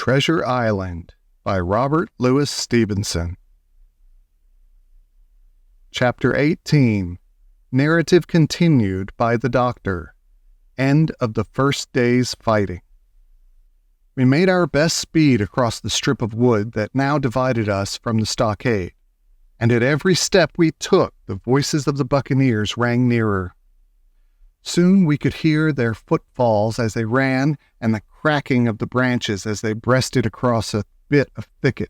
Treasure Island by Robert Louis Stevenson. Chapter 18. Narrative continued by the Doctor. End of the first day's fighting. We made our best speed across the strip of wood that now divided us from the stockade, and at every step we took, the voices of the buccaneers rang nearer. Soon we could hear their footfalls as they ran and the cracking of the branches as they breasted across a bit of thicket.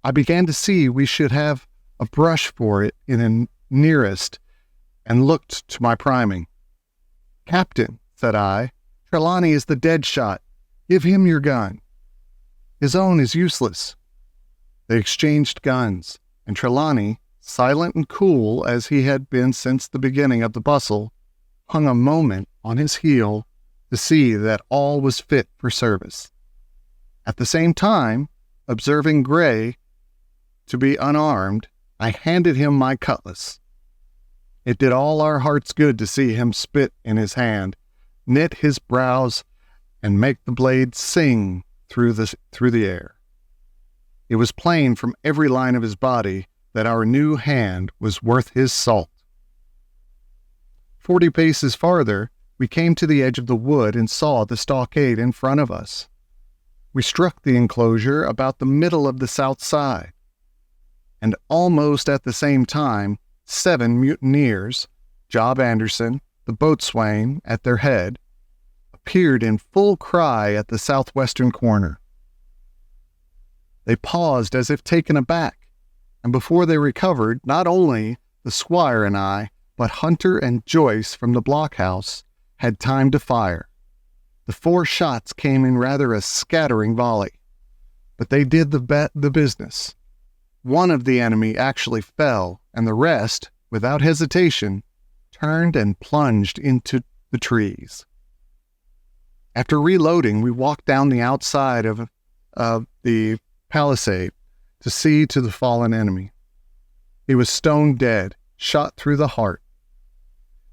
I began to see we should have a brush for it in the nearest, and looked to my priming. "Captain," said I, "Trelawney is the dead shot. Give him your gun. His own is useless." They exchanged guns, and Trelawney, silent and cool as he had been since the beginning of the bustle, hung a moment on his heel to see that all was fit for service. At the same time, observing Gray to be unarmed, I handed him my cutlass. It did all our hearts good to see him spit in his hand, knit his brows, and make the blade sing through the air. It was plain from every line of his body that our new hand was worth his salt. 40 paces farther, we came to the edge of the wood and saw the stockade in front of us. We struck the enclosure about the middle of the south side, and almost at the same time, 7 mutineers, Job Anderson, the boatswain, at their head, appeared in full cry at the southwestern corner. They paused as if taken aback, and before they recovered, not only the squire and I, but Hunter and Joyce from the blockhouse had time to fire. The 4 shots came in rather a scattering volley, but they did the business. One of the enemy actually fell, and the rest, without hesitation, turned and plunged into the trees. After reloading, we walked down the outside of the palisade to see to the fallen enemy. He was stone dead, shot through the heart.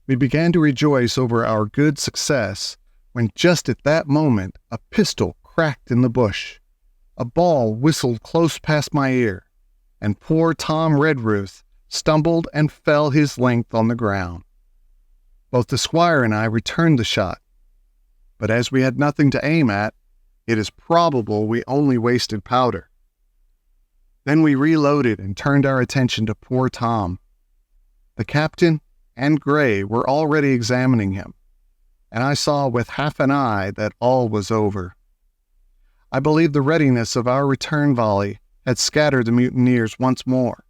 We began to rejoice over our good success when just at that moment a pistol cracked in the bush. A ball whistled close past my ear, and poor Tom Redruth stumbled and fell his length on the ground. Both the squire and I returned the shot, but as we had nothing to aim at, it is probable we only wasted powder. Then we reloaded and turned our attention to poor Tom. The captain and Gray were already examining him, and I saw with half an eye that all was over. I believe the readiness of our return volley had scattered the mutineers once more,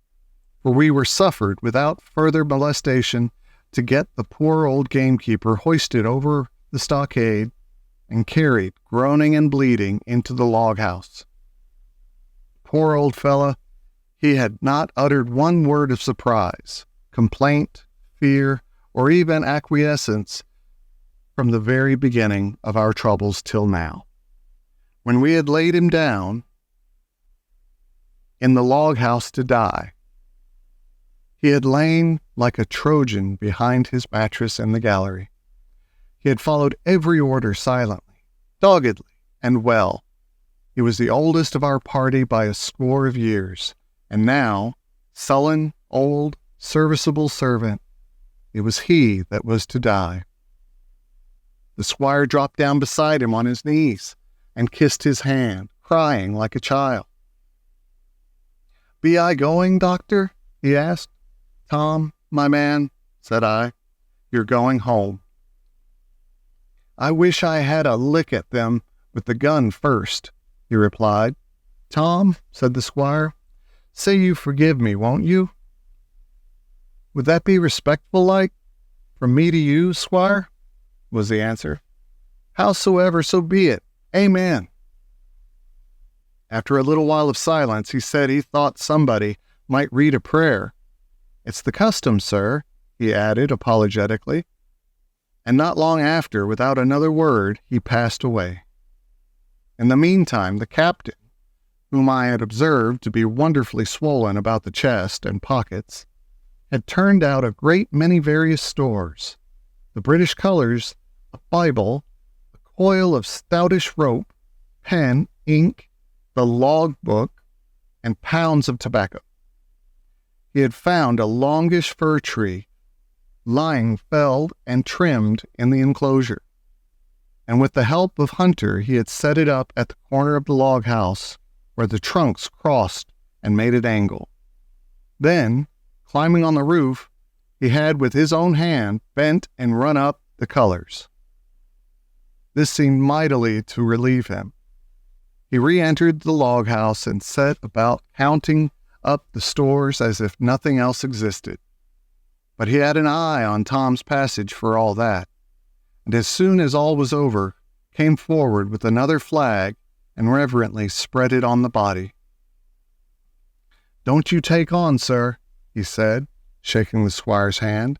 for we were suffered without further molestation to get the poor old gamekeeper hoisted over the stockade and carried, groaning and bleeding, into the log house. Poor old fellow, he had not uttered one word of surprise, complaint, fear, or even acquiescence from the very beginning of our troubles till now. When we had laid him down in the log house to die, he had lain like a Trojan behind his mattress in the gallery. He had followed every order silently, doggedly, and well. He was the oldest of our party by a score of years, and now, sullen, old, serviceable servant, it was he that was to die. The squire dropped down beside him on his knees and kissed his hand, crying like a child. "Be I going, doctor?" he asked. "Tom, my man," said I, "you're going home." "I wish I had a lick at them with the gun first," he replied. "Tom," said the squire, "say you forgive me, won't you?" "Would that be respectful like, from me to you, squire?" was the answer. "Howsoever, so be it. Amen." After a little while of silence, he said he thought somebody might read a prayer. "It's the custom, sir," he added apologetically. And not long after, without another word, he passed away. In the meantime, the captain, whom I had observed to be wonderfully swollen about the chest and pockets, had turned out a great many various stores, the British colors, a Bible, a coil of stoutish rope, pen, ink, the log book, and pounds of tobacco. He had found a longish fir tree lying felled and trimmed in the enclosure, and with the help of Hunter he had set it up at the corner of the log house where the trunks crossed and made an angle. Then, climbing on the roof, he had with his own hand bent and run up the colors. This seemed mightily to relieve him. He re-entered the log house and set about counting up the stores as if nothing else existed. But he had an eye on Tom's passage for all that, and as soon as all was over, came forward with another flag and reverently spread it on the body. "Don't you take on, sir," he said, shaking the squire's hand.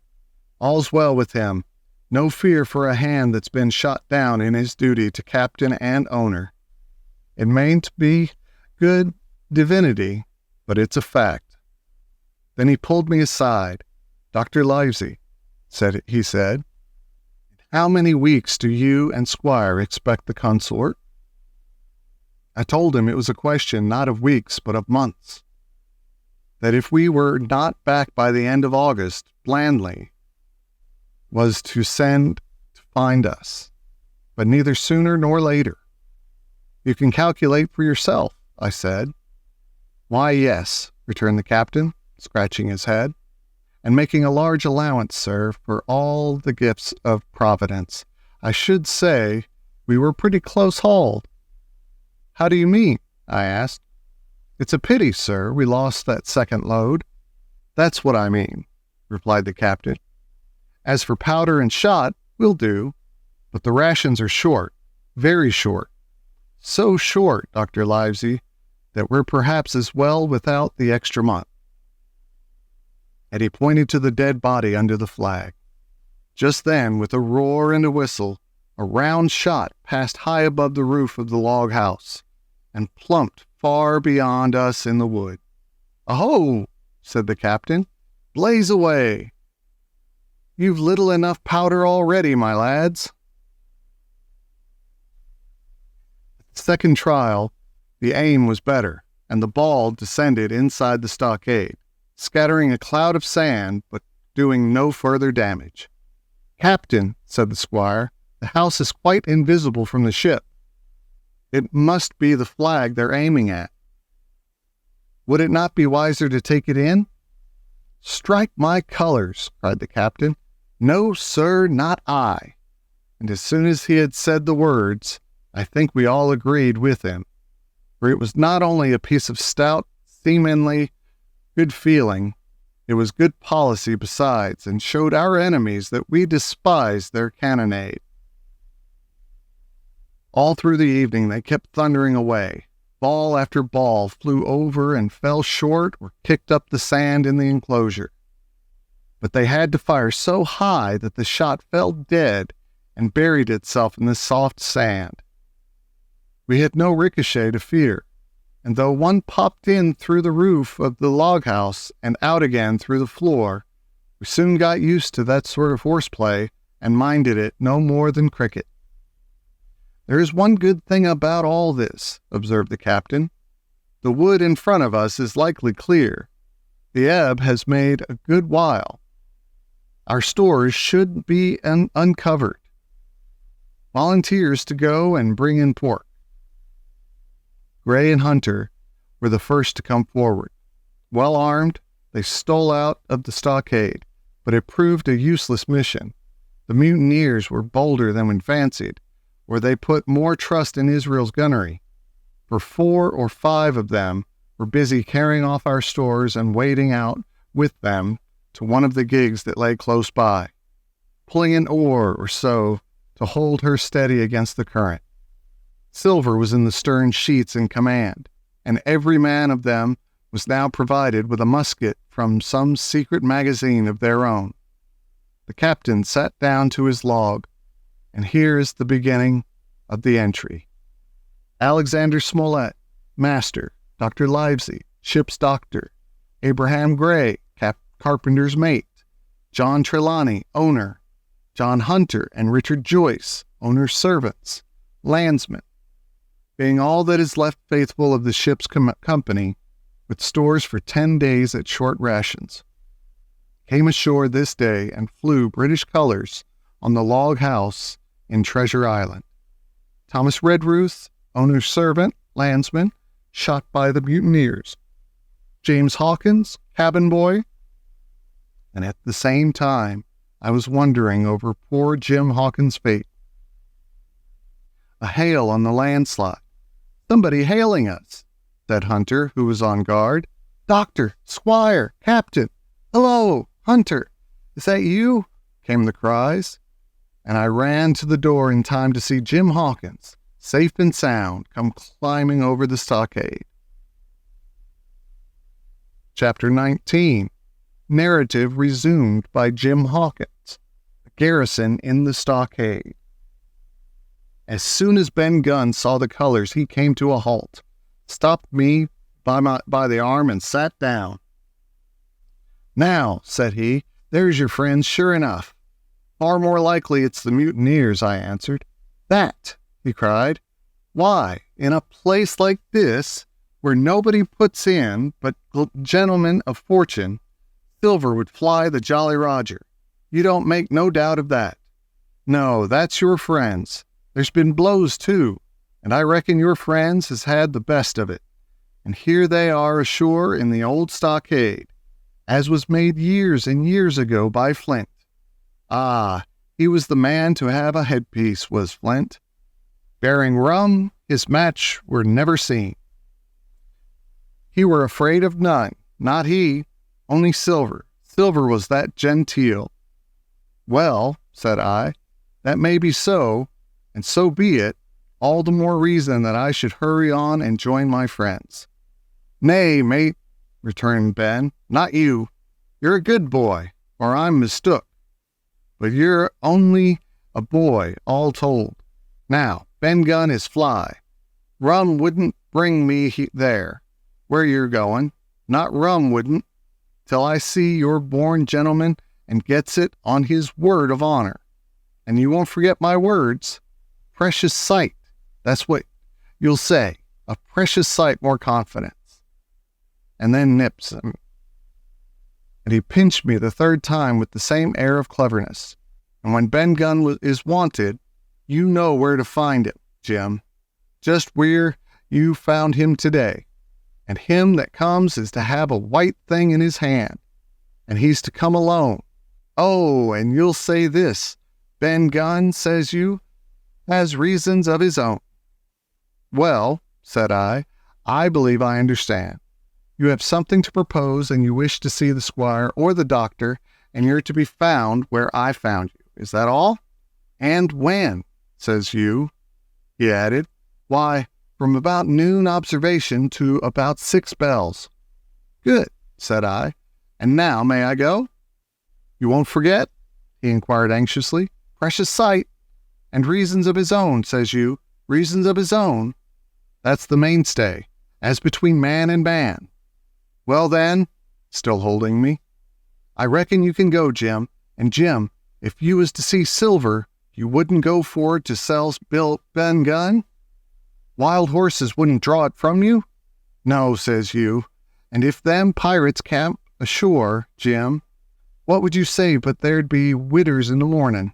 "All's well with him. No fear for a hand that's been shot down in his duty to captain and owner. It mayn't be good divinity, but it's a fact." Then he pulled me aside. "Dr. Livesey," he said, "how many weeks do you and Squire expect the consort?" I told him it was a question not of weeks but of months. That if we were not back by the end of August, Blandly was to send to find us, but neither sooner nor later. "You can calculate for yourself," I said. "Why, yes," returned the captain, scratching his head, "and making a large allowance, sir, for all the gifts of Providence. I should say we were pretty close hauled." "How do you mean?" I asked. "It's a pity, sir, we lost that second load." "That's what I mean," replied the captain. "As for powder and shot, we'll do, but the rations are short, very short. So short, Dr. Livesey, that we're perhaps as well without the extra month." And he pointed to the dead body under the flag. Just then, with a roar and a whistle, a round shot passed high above the roof of the log house and plumped far beyond us in the wood. "Aho!" said the captain. "Blaze away! You've little enough powder already, my lads." At the second trial, the aim was better, and the ball descended inside the stockade, scattering a cloud of sand, but doing no further damage. "Captain," said the squire, "the house is quite invisible from the ship. It must be the flag they're aiming at. Would it not be wiser to take it in?" "Strike my colors!" cried the captain. "No, sir, not I." And as soon as he had said the words, I think we all agreed with him, for it was not only a piece of stout, seamanly good feeling, it was good policy besides, and showed our enemies that we despised their cannonade. All through the evening they kept thundering away. Ball after ball flew over and fell short or kicked up the sand in the enclosure. But they had to fire so high that the shot fell dead and buried itself in the soft sand. We had no ricochet to fear, and though one popped in through the roof of the log house and out again through the floor, we soon got used to that sort of horseplay and minded it no more than cricket. "There is one good thing about all this," observed the captain. "The wood in front of us is likely clear. The ebb has made a good while. Our stores should be uncovered. Volunteers to go and bring in pork." Gray and Hunter were the first to come forward. Well armed, they stole out of the stockade, but it proved a useless mission. The mutineers were bolder than we fancied, or they put more trust in Israel's gunnery, for 4 or 5 of them were busy carrying off our stores and wading out with them to one of the gigs that lay close by, pulling an oar or so to hold her steady against the current. Silver was in the stern sheets in command, and every man of them was now provided with a musket from some secret magazine of their own. The captain sat down to his log, and here is the beginning of the entry. Alexander Smollett, master; Dr. Livesey, ship's doctor; Abraham Gray, carpenter's mate; John Trelawney, owner; John Hunter and Richard Joyce, owner's servants, landsmen; being all that is left faithful of the ship's company, with stores for 10 days at short rations. Came ashore this day and flew British colors on the log house in Treasure Island. Thomas Redruth, owner's servant, landsman, shot by the mutineers. James Hawkins, cabin boy. And at the same time, I was wondering over poor Jim Hawkins' fate. A hail on the landslide. "Somebody hailing us," said Hunter, who was on guard. "Doctor, Squire, Captain, hello, Hunter, is that you?" came the cries, and I ran to the door in time to see Jim Hawkins, safe and sound, come climbing over the stockade. Chapter 19. Narrative resumed by Jim Hawkins. Garrison in the stockade. As soon as Ben Gunn saw the colors, he came to a halt, stopped me by the arm, and sat down. "Now," said he, "there's your friends, sure enough." "Far more likely it's the mutineers," I answered. "That," he cried. "Why, in a place like this, where nobody puts in but gentlemen of fortune, silver would fly the Jolly Roger. You don't make no doubt of that. No, that's your friends. There's been blows, too, and I reckon your friends has had the best of it. And here they are ashore in the old stockade, as was made years and years ago by Flint. Ah, he was the man to have a headpiece, was Flint. Bearing rum, his match were never seen. He were afraid of none, not he, only silver. Silver was that genteel." "Well," said I, "that may be so, and so be it, all the more reason that I should hurry on and join my friends." "Nay, mate," returned Ben, "not you. You're a good boy, or I'm mistook. But you're only a boy, all told. Now, Ben Gunn is fly. Rum wouldn't bring me there, where you're going. Not rum wouldn't, till I see you're born gentleman and gets it on his word of honor. And you won't forget my words. Precious sight, that's what you'll say. A precious sight more confidence." And then nips him. And he pinched me the third time with the same air of cleverness. "And when Ben Gunn is wanted, you know where to find him, Jim. Just where you found him today. And him that comes is to have a white thing in his hand. And he's to come alone. Oh, and you'll say this, Ben Gunn, says you, has reasons of his own." "Well," said I believe I understand. You have something to propose, and you wish to see the squire or the doctor, and you're to be found where I found you. Is that all? And when, says you, he added. "Why, from about noon observation to about 6 bells. "Good," said I. "And now may I go?" "You won't forget?" he inquired anxiously. "Precious sight. And reasons of his own, says you. Reasons of his own. That's the mainstay, as between man and man. Well then," still holding me, "I reckon you can go, Jim. And Jim, if you was to see silver, you wouldn't go for to sell Ben Gunn? Wild horses wouldn't draw it from you? No, says you. And if them pirates camp ashore, Jim, what would you say but there'd be widders in the morning?"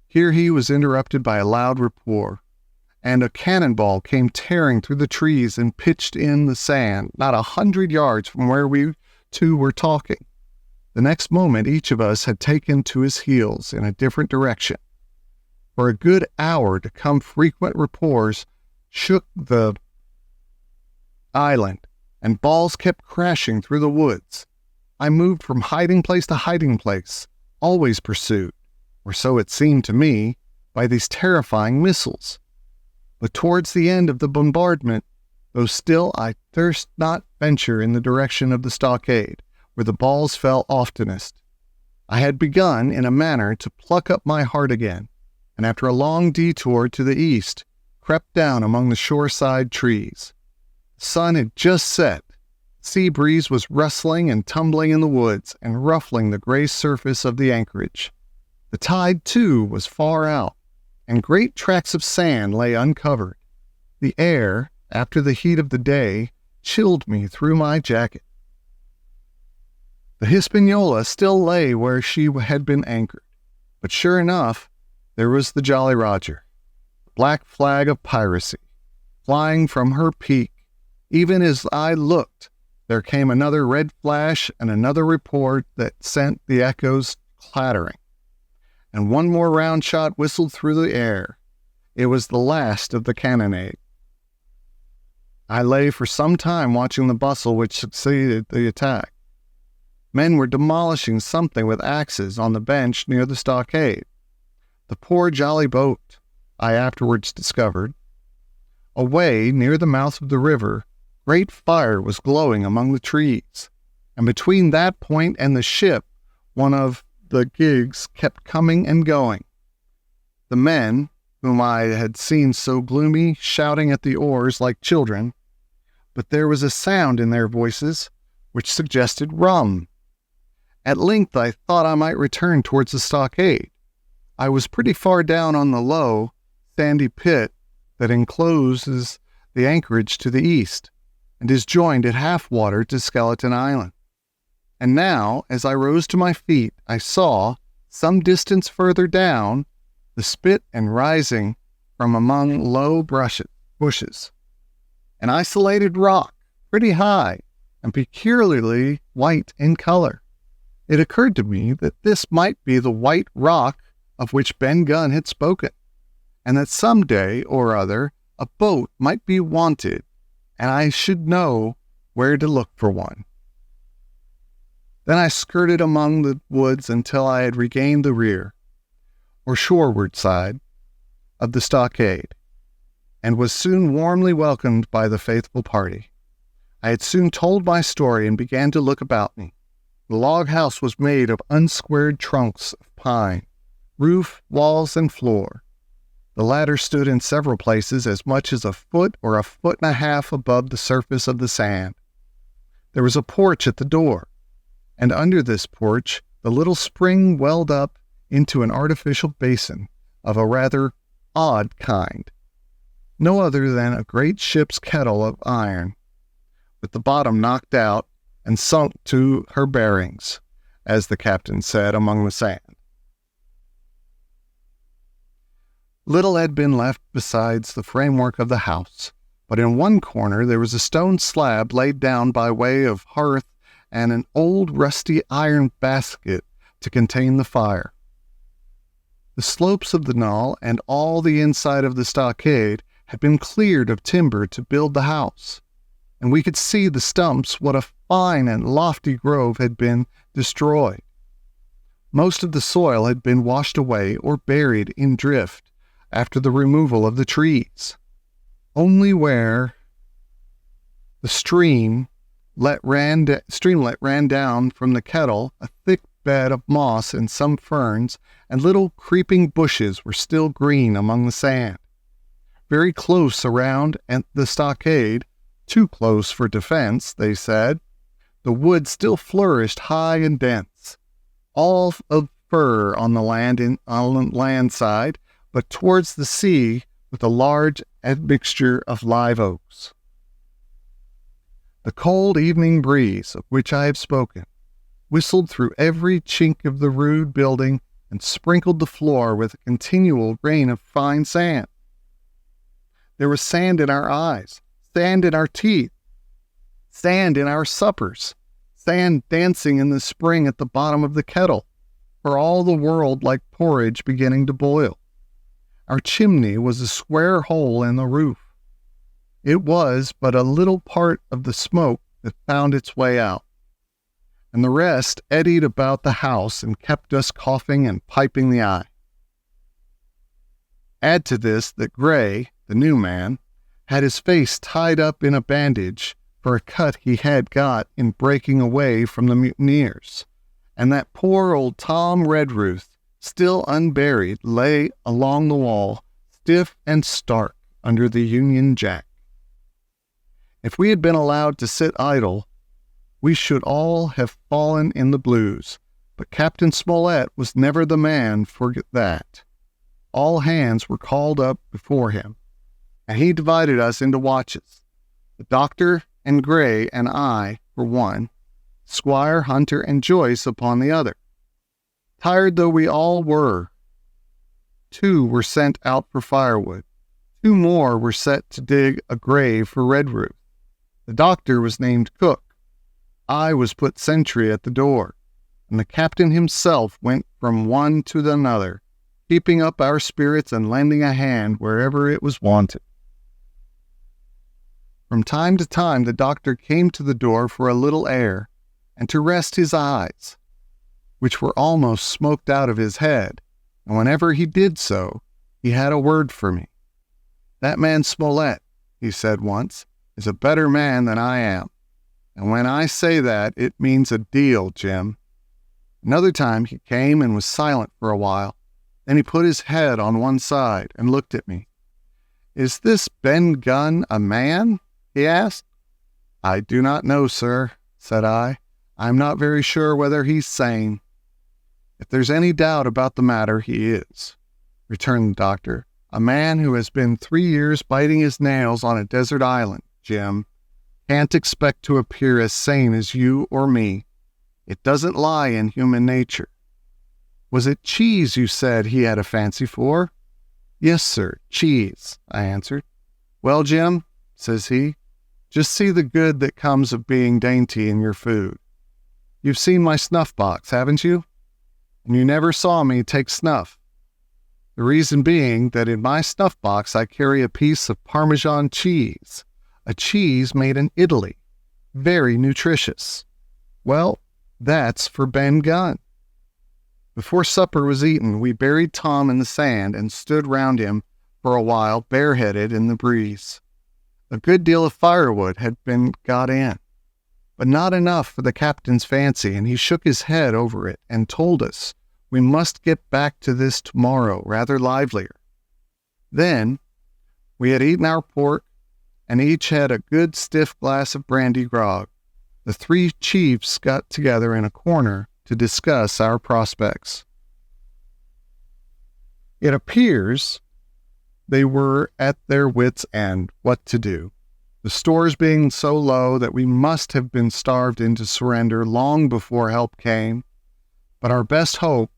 Here he was interrupted by a loud report, and a cannonball came tearing through the trees and pitched in the sand, not 100 yards from where we two were talking. The next moment each of us had taken to his heels in a different direction. For a good hour to come frequent reports shook the island, and balls kept crashing through the woods. I moved from hiding place to hiding place, always pursued, or so it seemed to me, by these terrifying missiles. But towards the end of the bombardment, though still I durst not venture in the direction of the stockade, where the balls fell oftenest, I had begun, in a manner, to pluck up my heart again, and after a long detour to the east, crept down among the shoreside trees. The sun had just set. The sea breeze was rustling and tumbling in the woods and ruffling the gray surface of the anchorage. The tide, too, was far out, and great tracts of sand lay uncovered. The air, after the heat of the day, chilled me through my jacket. The Hispaniola still lay where she had been anchored, but sure enough, there was the Jolly Roger, the black flag of piracy, flying from her peak. Even as I looked, there came another red flash and another report that sent the echoes clattering. And one more round shot whistled through the air. It was the last of the cannonade. I lay for some time watching the bustle which succeeded the attack. Men were demolishing something with axes on the bench near the stockade. The poor jolly boat, I afterwards discovered. Away near the mouth of the river, great fire was glowing among the trees, and between that point and the ship, one of the gigs kept coming and going. The men, whom I had seen so gloomy, shouting at the oars like children, but there was a sound in their voices which suggested rum. At length I thought I might return towards the stockade. I was pretty far down on the low, sandy pit that encloses the anchorage to the east, and is joined at half water to Skeleton Island. And now, as I rose to my feet, I saw, some distance further down, the spit and rising from among low bushes, an isolated rock, pretty high, and peculiarly white in color. It occurred to me that this might be the white rock of which Ben Gunn had spoken, and that some day or other a boat might be wanted, and I should know where to look for one. Then I skirted among the woods until I had regained the rear, or shoreward side, of the stockade, and was soon warmly welcomed by the faithful party. I had soon told my story and began to look about me. The log house was made of unsquared trunks of pine, roof, walls, and floor. The latter stood in several places as much as a foot or a foot and a half above the surface of the sand. There was a porch at the door, and under this porch the little spring welled up into an artificial basin of a rather odd kind, no other than a great ship's kettle of iron, with the bottom knocked out and sunk to her bearings, as the captain said, among the sand. Little had been left besides the framework of the house, but in one corner there was a stone slab laid down by way of hearth and an old rusty iron basket to contain the fire. The slopes of the knoll and all the inside of the stockade had been cleared of timber to build the house, and we could see the stumps what a fine and lofty grove had been destroyed. Most of the soil had been washed away or buried in drift after the removal of the trees. Only where the streamlet ran down from the kettle, a thick bed of moss and some ferns and little creeping bushes were still green among the sand. Very close around the stockade, too close for defense, they said, the wood still flourished high and dense, all of fir on the land side, but towards the sea with a large admixture of live oaks. The cold evening breeze, of which I have spoken, whistled through every chink of the rude building and sprinkled the floor with a continual rain of fine sand. There was sand in our eyes, sand in our teeth, sand in our suppers, sand dancing in the spring at the bottom of the kettle, for all the world like porridge beginning to boil. Our chimney was a square hole in the roof. It was but a little part of the smoke that found its way out, and the rest eddied about the house and kept us coughing and piping the eye. Add to this that Gray, the new man, had his face tied up in a bandage for a cut he had got in breaking away from the mutineers, and that poor old Tom Redruth, still unburied, lay along the wall, stiff and stark under the Union Jack. If we had been allowed to sit idle, we should all have fallen in the blues, but Captain Smollett was never the man for that. All hands were called up before him, and he divided us into watches. The doctor and Gray and I for one, Squire, Hunter, and Joyce upon the other. Tired though we all were, 2 were sent out for firewood. 2 more were set to dig a grave for Redruth. The doctor was named cook. I was put sentry at the door, and the captain himself went from one to another, keeping up our spirits and lending a hand wherever it was wanted. From time to time the doctor came to the door for a little air, and to rest his eyes, which were almost smoked out of his head, and whenever he did so, he had a word for me. "That man Smollett," he said once, "is a better man than I am. And when I say that, it means a deal, Jim." Another time he came and was silent for a while. Then he put his head on one side and looked at me. "Is this Ben Gunn a man?" he asked. "I do not know, sir," said I. "I'm not very sure whether he's sane." "If there's any doubt about the matter, he is," returned the doctor. "A man who has been 3 years biting his nails on a desert island, Jim, can't expect to appear as sane as you or me. It doesn't lie in human nature." "Was it cheese you said he had a fancy for?" "Yes, sir, cheese," I answered. "Well, Jim," says he, "just see the good that comes of being dainty in your food. You've seen my snuff box, haven't you? And you never saw me take snuff. The reason being that in my snuff box I carry a piece of Parmesan cheese, a cheese made in Italy, very nutritious. Well, that's for Ben Gunn." Before supper was eaten, we buried Tom in the sand and stood round him for a while, bareheaded in the breeze. A good deal of firewood had been got in, but not enough for the captain's fancy, and he shook his head over it and told us we must get back to this tomorrow rather livelier. Then we had eaten our pork, and each had a good stiff glass of brandy grog. The 3 chiefs got together in a corner to discuss our prospects. It appears they were at their wits' end what to do, the stores being so low that we must have been starved into surrender long before help came. But our best hope,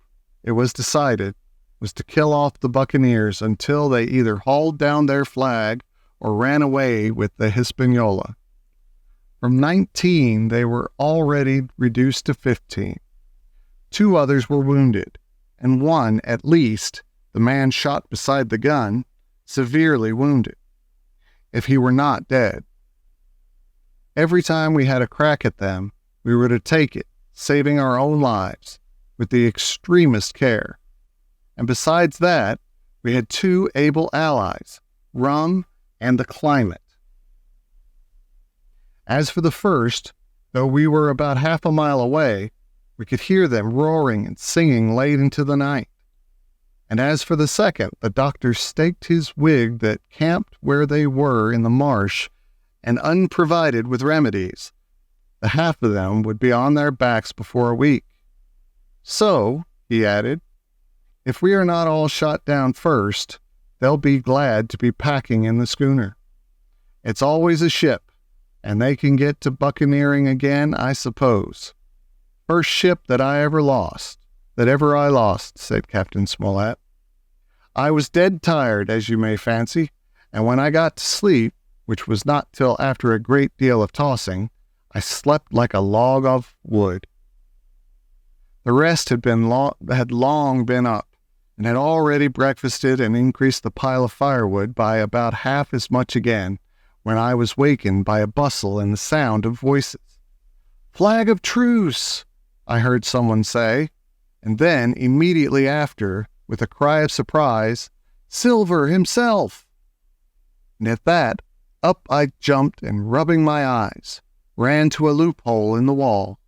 it was decided, was to kill off the buccaneers until they either hauled down their flag or ran away with the Hispaniola. From 19 they were already reduced to 15. 2 others were wounded, and one, at least, the man shot beside the gun, severely wounded, if he were not dead. Every time we had a crack at them, we were to take it, saving our own lives, with the extremest care. And besides that, we had 2 able allies, rum and the climate. As for the first, though we were about half a mile away, we could hear them roaring and singing late into the night. And as for the second, the doctor staked his wig that camped where they were in the marsh and unprovided with remedies, the half of them would be on their backs before a week. "So," he added, "if we are not all shot down first, they'll be glad to be packing in the schooner. It's always a ship, and they can get to buccaneering again, I suppose. First ship that ever I lost, said Captain Smollett. "I was dead tired, as you may fancy, and when I got to sleep, which was not till after a great deal of tossing, I slept like a log of wood. The rest had long been up, and had already breakfasted and increased the pile of firewood by about half as much again, when I was wakened by a bustle and the sound of voices. 'Flag of truce!' I heard someone say, and then, immediately after, with a cry of surprise, 'Silver himself!' And at that, up I jumped and, rubbing my eyes, ran to a loophole in the wall,